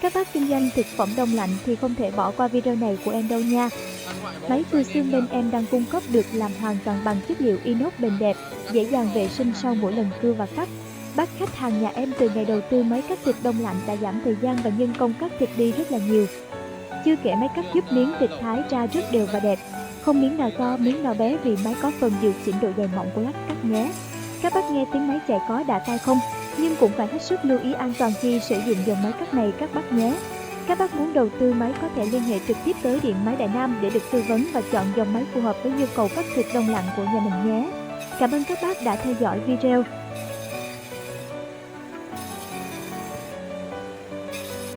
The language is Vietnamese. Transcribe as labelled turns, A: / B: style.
A: Các bác kinh doanh thực phẩm đông lạnh thì không thể bỏ qua video này của em đâu nha. Máy cưa xương bên em đang cung cấp được làm hoàn toàn bằng chất liệu inox bền đẹp, dễ dàng vệ sinh sau mỗi lần cưa và cắt. Bác khách hàng nhà em từ ngày đầu tư máy cắt thịt đông lạnh đã giảm thời gian và nhân công cắt thịt đi rất là nhiều. Chưa kể máy cắt giúp miếng thịt thái ra rất đều và đẹp, không miếng nào to miếng nào bé vì máy có phần điều chỉnh độ dày mỏng của lát cắt nhé. Các bác nghe tiếng máy chạy có đã tai không? Nhưng cũng phải hết sức lưu ý an toàn khi sử dụng dòng máy cắt này các bác nhé. Các bác muốn đầu tư máy có thể liên hệ trực tiếp tới Điện Máy Đại Nam để được tư vấn và chọn dòng máy phù hợp với nhu cầu cắt thịt đông lạnh của nhà mình nhé. Cảm ơn các bác đã theo dõi video.